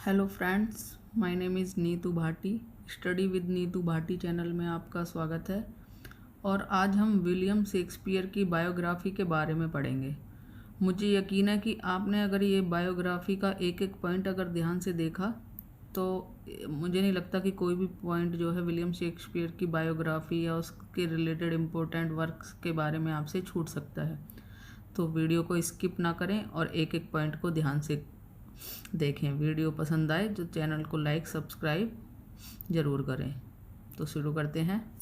Hello friends, my name is Neetu Bhati. Study with Neetu Bhati channel में आपका स्वागत है। और आज हम विलियम शेक्सपियर की बायोग्राफी के बारे में पढ़ेंगे। मुझे यकीन है कि आपने अगर ये बायोग्राफी का एक एक पॉइंट अगर ध्यान से देखा तो मुझे नहीं लगता कि कोई भी पॉइंट जो है विलियम शेक्सपियर की बायोग्राफी या उसके रिलेटेड इम्पोर्टेंट वर्क्स के बारे में आपसे छूट सकता है। तो वीडियो को स्किप ना करें और एक एक पॉइंट को ध्यान से देखें। वीडियो पसंद आए तो चैनल को लाइक सब्सक्राइब ज़रूर करें। तो शुरू करते हैं।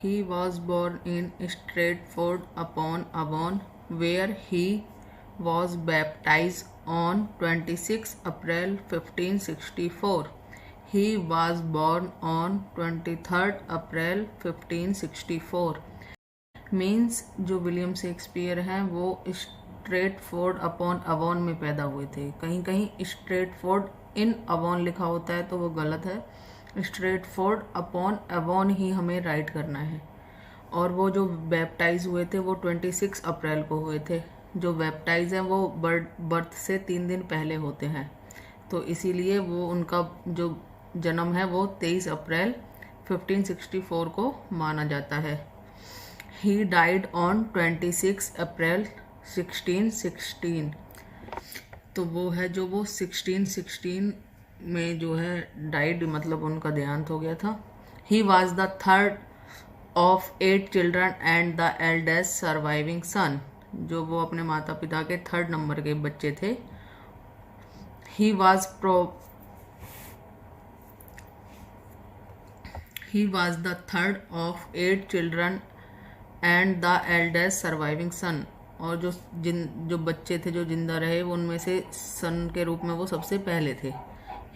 He was born in Stratford upon Avon, where he was baptized on 26 April 1564. He was born on 23rd April 1564. Means जो विलियम शेक्सपियर हैं वो स्ट्रेटफोर्ड अपॉन अवॉन में पैदा हुए थे। कहीं कहीं स्ट्रेटफोर्ड इन अवॉन लिखा होता है तो वो गलत है। स्ट्रेटफोर्ड अपॉन अवॉन ही हमें राइट करना है। और वो जो बैप्टाइज हुए थे वो 26 अप्रैल को हुए थे। जो बैप्टाइज हैं वो बर्थ से 3 दिन पहले होते हैं, तो इसीलिए वो उनका जो जन्म है वो 23 अप्रैल 1564 को माना जाता है। He died on 26 April 1616। तो वो है जो वो 1616 में जो है डाइड, मतलब उनका देहांत हो गया था। He was the third of 8 children and the eldest surviving son। जो वो अपने माता पिता के 3rd नंबर के बच्चे थे। He was the third of 8 children and the eldest surviving son. और जो बच्चे थे जो जिंदा रहे वो उनमें से सन के रूप में वो सबसे पहले थे।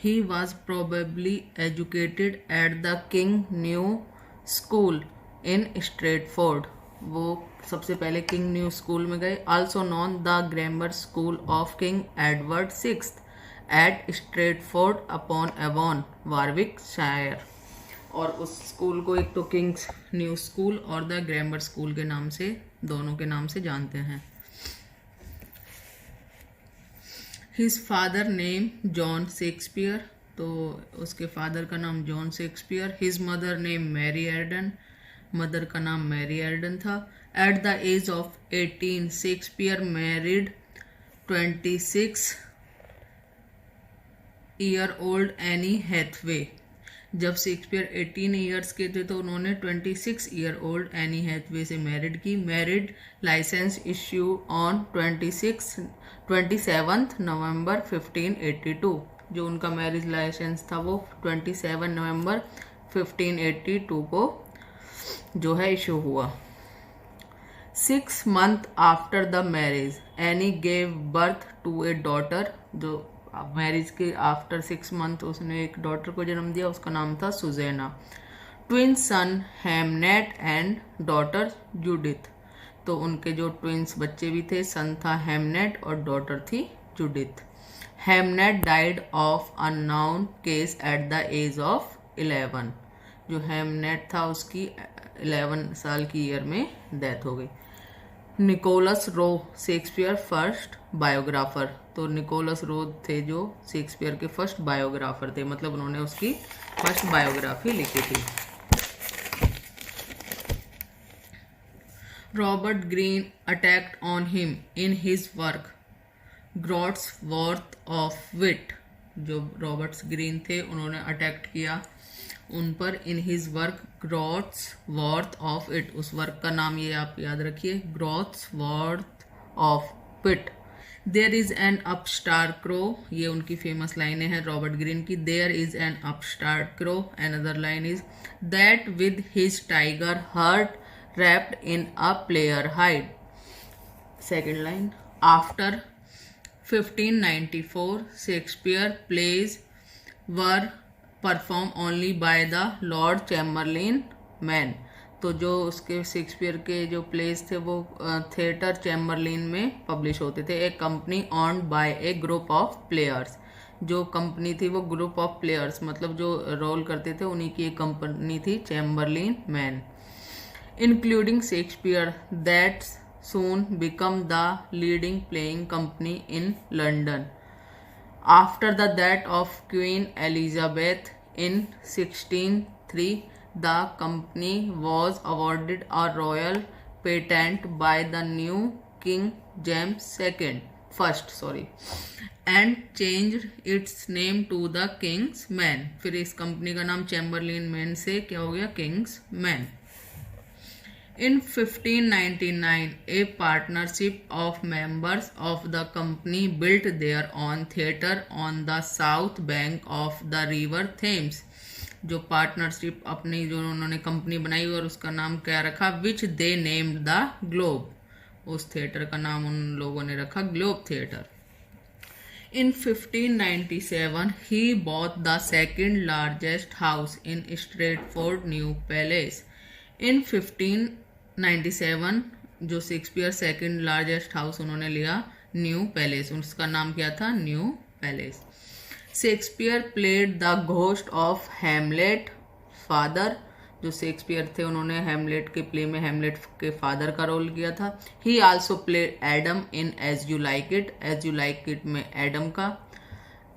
He was probably educated at the King New School in Stratford. वो सबसे पहले किंग न्यू स्कूल में गए। Also known the grammar school of King Edward sixth at Stratford upon Avon, Warwickshire. और उस स्कूल को एक तो किंग्स न्यू स्कूल और द ग्रामर स्कूल के नाम से, दोनों के नाम से जानते हैं। His father name John Shakespeare. तो उसके फादर का नाम John Shakespeare. His mother name Mary Arden. Mother का नाम मैरी एर्डन था। At the age of 18 Shakespeare married 26 year old Anne Hathaway. जब शेक्सपियर 18 ईयर्स के थे तो उन्होंने 26 ईयर ओल्ड एनी हैथवे से मैरिड की। Married licence issue on 27 November 1582। जो उनका मैरिज लाइसेंस था वो 27 नवंबर 1582 को जो है इशू हुआ। 6 months after the marriage Anne gave birth to a daughter. जो मैरिज के आफ्टर 6 months उसने एक डॉटर को जन्म दिया, उसका नाम था Susanna. Twin son Hamnet and daughter Judith. तो उनके जो ट्विंस बच्चे भी थे, सन था हेमनेट और डॉटर थी Judith. Hamnet died of unknown cause at the age of 11। जो हेमनेट था उसकी 11 साल की ईयर में डेथ हो गई। निकोलस रो शेक्सपियर फर्स्ट बायोग्राफर। तो निकोलस रो थे जो शेक्सपियर के फर्स्ट बायोग्राफर थे, मतलब उन्होंने उसकी फर्स्ट बायोग्राफी लिखी थी। Robert Greene attacked on him in his work Groatsworth of Wit. जो रॉबर्ट्स ग्रीन थे उन्होंने अटैक किया उन पर in his work Groatsworth of it. उस वर्क का नाम ये आप याद रखिए, Groatsworth of pit. There is an upstart crow. ये उनकी फेमस लाइनें हैं रॉबर्ट ग्रीन की। There is an upstart crow. Another line is that with his tiger hurt wrapped in a player hide. Second line, after 1594 Shakespeare plays were perform only by the Lord Chamberlain man. तो जो उसके Shakespeare के जो place थे वो theatre Chamberlain में publish होते थे। एक company owned by a group of players. जो कंपनी थी वो ग्रुप ऑफ प्लेयर्स, मतलब जो रोल करते थे उन्हीं की एक कंपनी थी Chamberlain man. Including Shakespeare that soon become the leading playing company in London. After the death of Queen Elizabeth in 1603, the company was awarded a royal patent by the new King James I, and changed its name to the King's Man. फिर इस company का नाम Chamberlain man से क्या हो गया, Kings man. In 1599, a partnership of members of the company built their own theatre on the south bank of the river Thames. जो partnership अपनी जो उन्होंने कंपनी बनाई और उसका नाम क्या रखा, विच दे नेम्ड द ग्लोब. उस थिएटर का नाम उन लोगों ने रखा globe theatre. In 1597, he bought the second largest house in Stratford New Palace. In 1597, जो शेक्सपियर सेकंड लार्जेस्ट हाउस उन्होंने लिया न्यू पैलेस, उसका नाम क्या था, new palace. Shakespeare played the ghost of Hamlet father. जो शेक्सपियर थे उन्होंने हैमलेट के प्ले में हैमलेट के फादर का रोल किया था. He also played Adam in As You Like It. As You Like It में एडम का.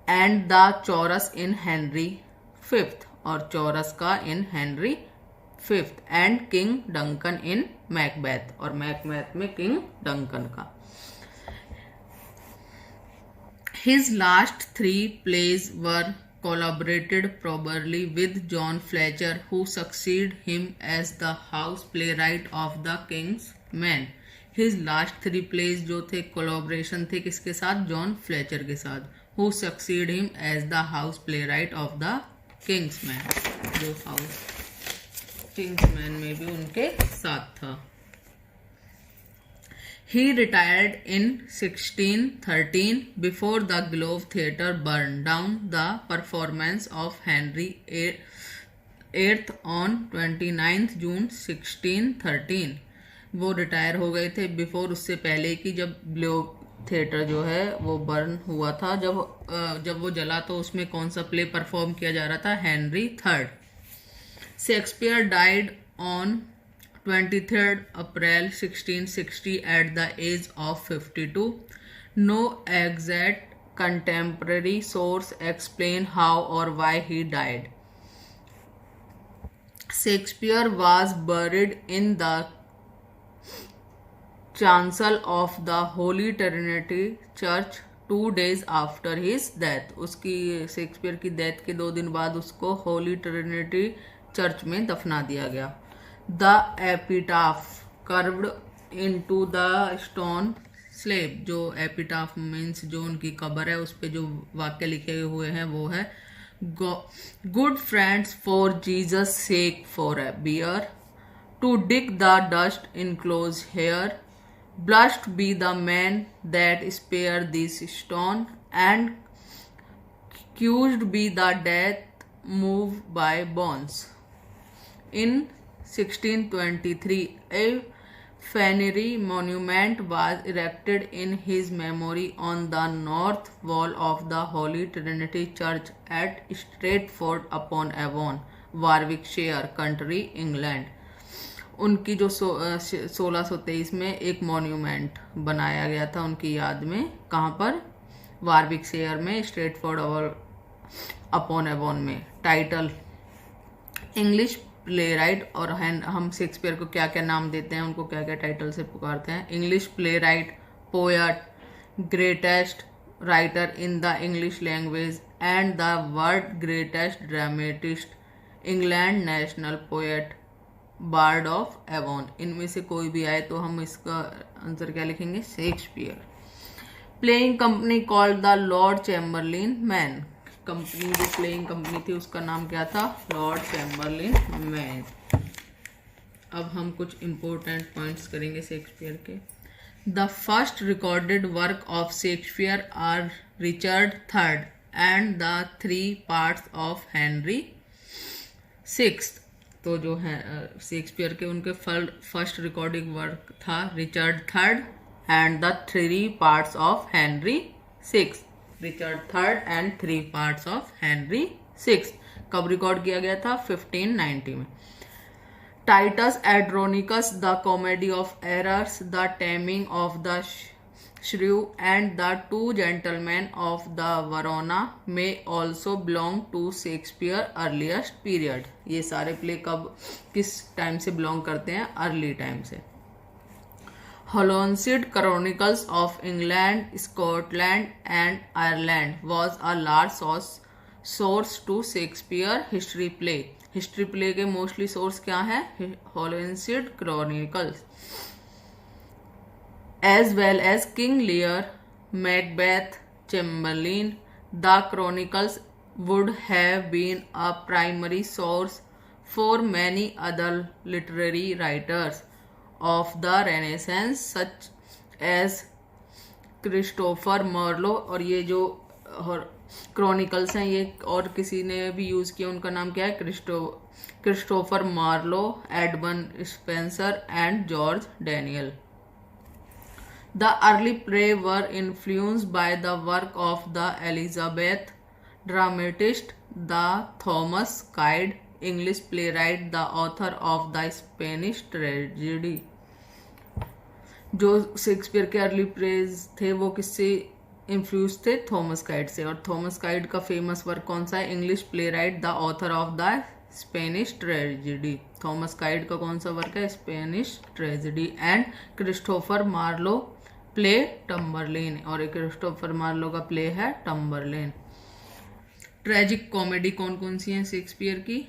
And the Chorus in Henry fifth, और चौरस का in Henry fifth. And King Duncan in Macbeth, और Macbeth में King Duncan का. His last 3 plays were collaborated probably with John Fletcher, who succeeded him as the house playwright of the King's Man. His last 3 plays जो थे collaboration थे किसके साथ, John Fletcher के साथ. Who succeeded him as the house playwright of the King's Man. जो house King's Man में भी उनके साथ था. He retired in 1613 before the Globe Theatre burned down. The performance of Henry VIII on 29th June 1613. वो retire हो गए थे बिफोर, उससे पहले कि जब ग्लोब थिएटर जो है वो बर्न हुआ था. जब वो जला तो उसमें कौन सा प्ले परफॉर्म किया जा रहा था, Henry third. Shakespeare died on 23rd April 1660 at the age of 52. No exact contemporary source explain how or why he died. Shakespeare was buried in the chancel of the Holy Trinity Church 2 days after his death. उसकी Shakespeare की death के 2 दिन बाद उसको Holi Trinity church में दफना दिया गया. The epitaph carved into the stone slab. जो epitaph means जो उनकी कब्र है उस पे जो वाक्य लिखे हुए हैं वो है, good friends for Jesus sake forever, to dig the dust enclosed here, blessed be the man that spared this stone, and cursed be the death moved by bones. In 1623, a funerary monument was erected in his memory on the north wall of the Holy Trinity Church at Stratford upon Avon, Warwickshire County, England. उनकी जो 1623 में एक monument बनाया गया था उनकी याद में, कहाँ पर, वारविकशेयर में, स्ट्रेटफोर्ड अपॉन एवॉन में. टाइटल इंग्लिश प्लेराइट, और हम शेक्सपियर को क्या क्या नाम देते हैं, उनको क्या क्या टाइटल से पुकारते हैं. English playwright, poet, greatest writer in the English language and the world greatest dramatist, England national poet, bard of Avon. इनमें से कोई भी आए तो हम इसका आंसर क्या लिखेंगे, Shakespeare. Playing company called the Lord Chamberlain man. Company जो प्लेइंग कंपनी थी उसका नाम क्या था, लॉर्ड चैम्बरलिन मैन. अब हम कुछ इंपॉर्टेंट पॉइंट्स करेंगे शेक्सपियर के. The first recorded work of Shakespeare are Richard third and the 3 parts of Henry sixth. तो जो है शेक्सपियर के उनके फर्स्ट रिकॉर्डिंग वर्क था Richard third and the 3 parts of Henry sixth. Richard third and 3 parts of Henry sixth. कब record किया गया था, 1590 में. Titus Andronicus, The Comedy of Errors, The Taming of the Shrew, and The Two Gentlemen of the Verona may also belong to Shakespeare earliest period. ये सारे play कब किस time से बिलोंग करते हैं? अर्ली टाइम से. Holoncid Chronicles of England, Scotland and Ireland was a large source to Shakespeare history play. History play के mostly source क्या है? Holoncid Chronicles, as well as King Lear, Macbeth, Chamberlain. The Chronicles would have been a primary source for many other literary writers of the Renaissance, such as Christopher Marlowe. और ये जो chronicles हैं ये और किसी ने भी यूज किया, उनका नाम क्या है? Christopher Marlowe, Edmund Spenser and George Daniel. The early play were influenced by the work of the Elizabeth dramatist, the Thomas Kyde, English playwright, the author of the Spanish tragedy. जो Shakespeare के early pledge थे वो किससे influence थे? Thomas काइड से. और Thomas Kyd का famous work कौन सा है? English playwright, the author of the Spanish Tragedy. Thomas Kyd का कौन सा वर्क है? Spanish Tragedy. And Christopher Marlowe play Tamburlaine, और क्रिस्टोफर मार्लो का प्ले है टम्बरलेन. ट्रेजिक कॉमेडी कौन कौन सी है शेक्सपियर की?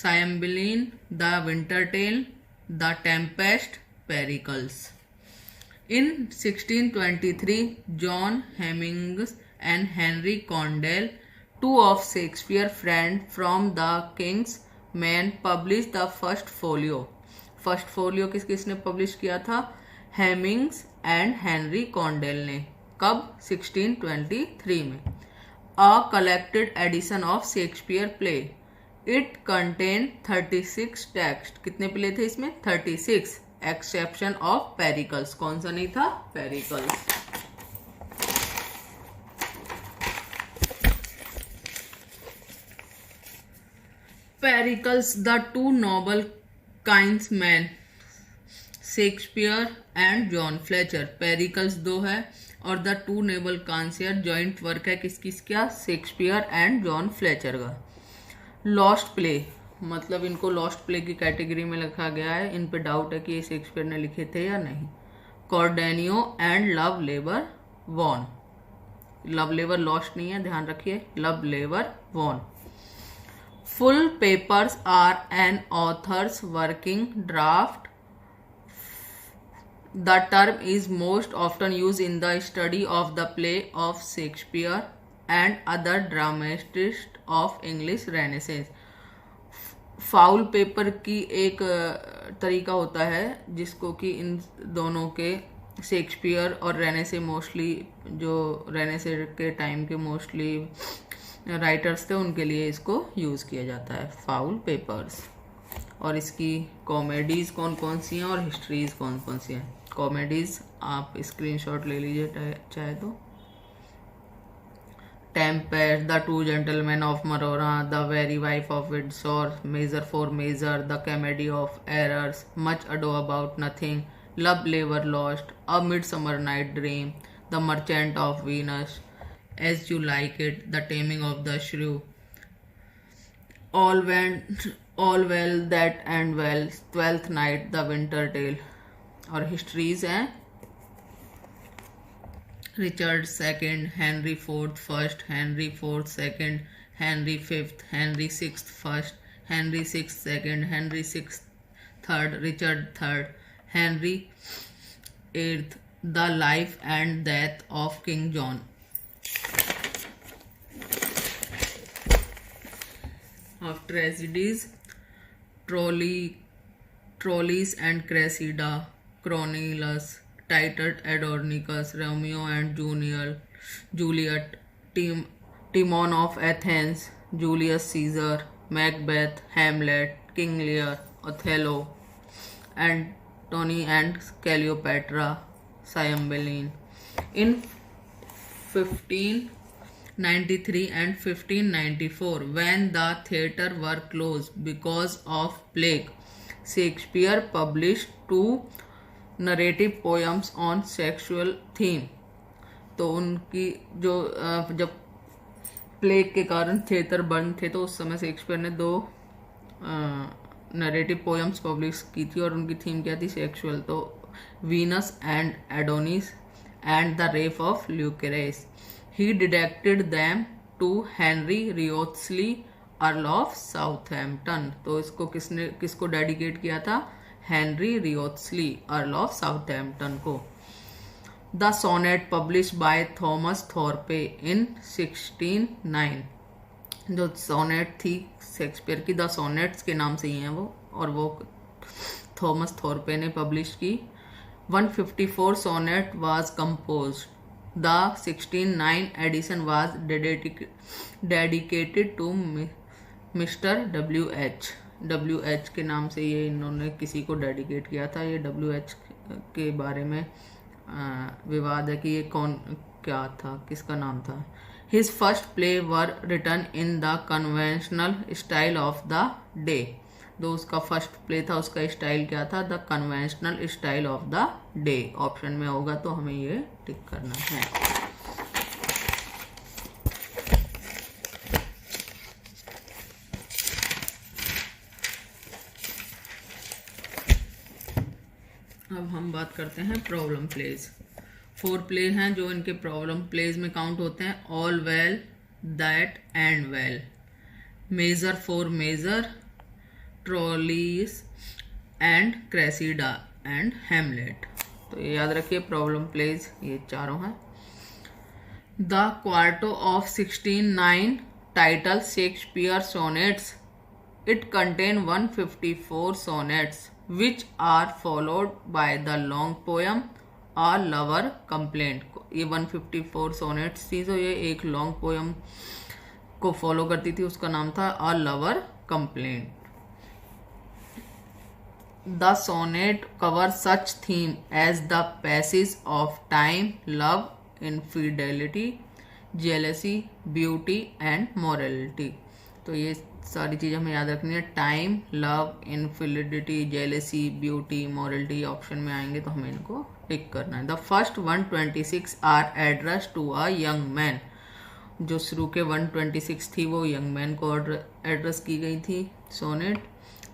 Cymbeline, the Winter Tale, the Tempest, Pericles. In 1623, John Hemmings and Henry Condell, two of Shakespeare's friends from the King's Men, published the first folio. First folio किसने publish किया था? Heminges and Henry Condell ने. कब? 1623 में. A collected edition of Shakespeare play. It contain 36 text. कितने play थे इसमें? 36, exception of Pericles. कौन सा नहीं था? Pericles. Pericles, the Two Noble Kinsmen, Shakespeare and John Fletcher. Pericles दो है और the Two Noble Kinsmen joint work है किसका? शेक्सपियर एंड जॉन फ्लेचर का. लॉस्ट प्ले, मतलब इनको लॉस्ट प्ले की कैटेगरी में रखा गया है. इन पे डाउट है कि ये शेक्सपियर ने लिखे थे या नहीं. Cardenio and Love Labour Won. Love Labour Lost नहीं है, ध्यान रखिए. Love Labour Won. Foul papers are an author's working draft. The term is most often used in the study of the play of Shakespeare and other dramatists of English Renaissance. Foul paper की एक तरीका होता है जिसको कि इन दोनों के Shakespeare और रेनेसे मोस्टली जो रेनेसे के टाइम के मोस्टली राइटर्स थे उनके लिए इसको यूज़ किया जाता है, फाउल पेपर्स. और इसकी कॉमेडीज़ कौन कौन सी हैं और हिस्ट्रीज़ कौन कौन सी हैं? कॉमेडीज आप स्क्रीनशॉट ले लीजिए चाहे तो. Tempest, the two gentleman of मरोरा, the very wife of Windsor, major for major, the comedy of errors, much अडो about nothing, love lever lost, a midsummer night dream, the merchant of Venus, as You Like it, the taming of the श्रू, all well that end well, twelfth night, the Winter tell. और histories हैं Richard second, Henry fourth first, Henry fourth second, Henry fifth, Henry sixth first, Henry sixth second, Henry sixth third, Richard third, Henry eighth, the life and death of King John. Of tragedies, Troilus and Cressida, Cronilus, Titus Andronicus, Romeo and Juliet, Timon of Athens, Julius Caesar, Macbeth, Hamlet, King Lear, Othello, Antony and Cleopatra, Cymbeline. In 93 and 1594 when the theatre were closed because of plague. Shakespeare published 2 narrative poems on sexual theme. तो उनकी जो जब plague के कारण theatre बंद थे तो उस समय शेक्सपियर ने 2 नरेटिव पोएम्स पब्लिश की थी और उनकी थीम क्या थी? सेक्सुअल। तो Venus and Adonis and the Rape of Lucrece. He dedicated them to Henry Wriothesley Earl of Southampton. तो इसको किसको डेडिकेट किया था? Henry Wriothesley Earl of Southampton को। The sonnet publish by Thomas Thorpe in 1609। जो sonnet थी Shakespeare की, the sonnets के नाम से ही हैं वो, और वो थॉमस थॉर्पे ने पब्लिश की। 154 sonnet was composed. The 1609 edition was dedicated to mister WH के नाम से ये इन्होंने किसी को डेडिकेट किया था। ये WH के बारे में विवाद है कि ये क्या था, किसका नाम था। His first play were written in the conventional style of the day। जो उसका फर्स्ट प्ले था उसका स्टाइल क्या था? The conventional style of the day. Option में होगा तो हमें ये टिक करना है। अब हम बात करते हैं प्रॉब्लम प्लेज। 4 प्ले हैं जो इनके प्रॉब्लम प्लेज में काउंट होते हैं। All well, that end well, measure for measure, Troilus and Cressida and Hamlet. तो ये याद रखिए प्रॉब्लम प्लेज ये चारों हैं। The quarto of 1609 title Shakespeare sonnets. It contain 154 sonnets which are followed by the long poem a lover complaint. ये 154 sonnets थी, तो ये एक लॉन्ग पोएम को फॉलो करती थी, उसका नाम था a lover complaint. The sonnet cover such theme as the passage of time, love, infidelity, jealousy, beauty and morality. तो ये सारी चीज़ें हमें याद रखनी है। Time, love, infidelity, jealousy, beauty, morality option में आएंगे तो हमें इनको टिक करना है। The first 126 are address to a young man. जो शुरू के 126 थी वो यंग मैन को एड्रेस की गई थी sonnet.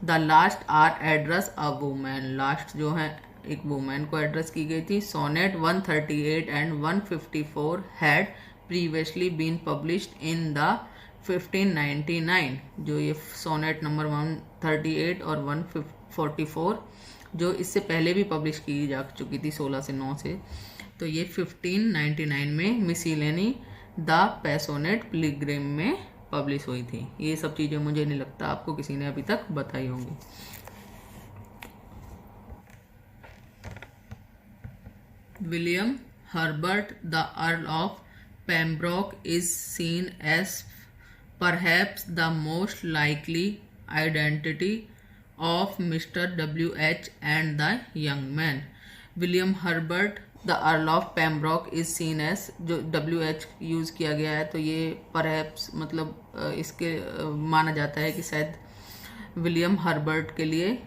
The last are address a women. Last जो है एक वुमेन को एड्रेस की गई थी। Sonnet 138 and 154 had previously been published in the 1599। जो ये सोनेट नंबर 138 और 144 जो इससे पहले भी पब्लिश की जा चुकी थी 16 से 9 से। तो ये 1599 में मिसिलेनी द पैसोनेट पिलग्रिम में पब्लिश हुई थी। ये सब चीज़ें मुझे नहीं लगता आपको किसी ने अभी तक बताई होंगी। William Herbert the earl of Pembroke is seen as perhaps the most likely identity of Mr. WH and the young man। William Herbert the Earl of Pembroke is seen as, जो WH यूज़ किया गया है तो ये perhaps मतलब इसके माना जाता है कि शायद विलियम हर्बर्ट के लिए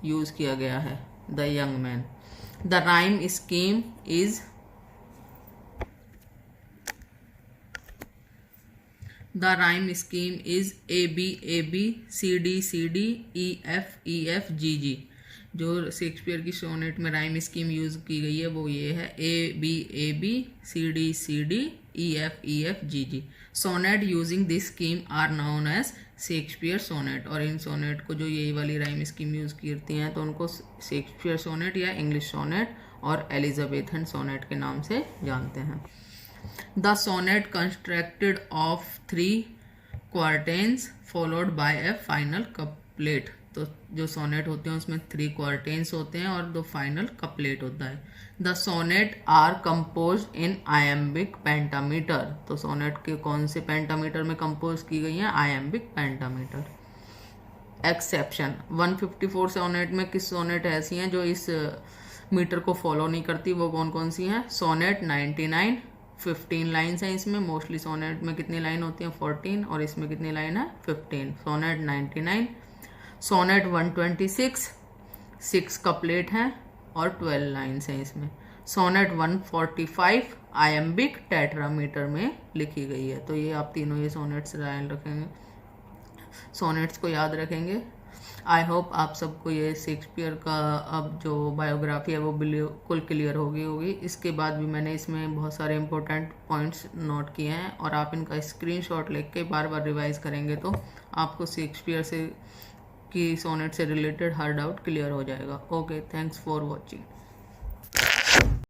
यूज़ किया गया है the young man. The rhyme scheme is The rhyme scheme is AB AB CD CD EF EF GG। जो शेक्सपियर की सोनेट में राइम स्कीम यूज की गई है वो ये है AB AB CD CD EF EF GG। Sonnet using this scheme are known as Shakespeare sonnet. और इन सोनेट को जो ये वाली राइम स्कीम यूज करती हैं तो उनको शेक्सपियर सोनेट या इंग्लिश सोनेट और एलिजाबेथन सोनेट के नाम से जानते हैं। The sonnet constructed of 3 quatrains followed by a final couplet। तो जो सोनेट होते हैं उसमें 3 क्वार्टेन्स होते हैं और 2 फाइनल कपलेट होता है। The sonnet are compose in iambic pentameter. तो सोनेट के कौन से पेंटामीटर में कंपोज की गई हैं? Iambic pentameter. एक्सेप्शन 154 सोनेट में किस सोनेट ऐसी हैं जो इस मीटर को फॉलो नहीं करती? वो कौन कौन सी हैं? सोनेट 99, 15 लाइन्स हैं इसमें। मोस्टली सोनेट में कितनी लाइन होती हैं 14, और इसमें कितनी लाइन है 15। सोनेट 99। सोनेट 126 6 कपलेट हैं और 12 लाइन्स हैं इसमें। सोनेट 145 आयम्बिक टेट्रामीटर में लिखी गई है। तो ये आप तीनों ये सोनेट्स ध्यान रखेंगे, सोनेट्स को याद रखेंगे। आई होप आप सबको ये शेक्सपियर का अब जो बायोग्राफी है वो बिल्कुल क्लियर होगी। इसके बाद भी मैंने इसमें बहुत सारे इंपॉर्टेंट पॉइंट्स नोट किए हैं, और आप इनका स्क्रीनशॉट लेके बार बार रिवाइज करेंगे तो आपको शेक्सपियर से की सोनेट से रिलेटेड हर डाउट क्लियर हो जाएगा। Okay, thanks for watching.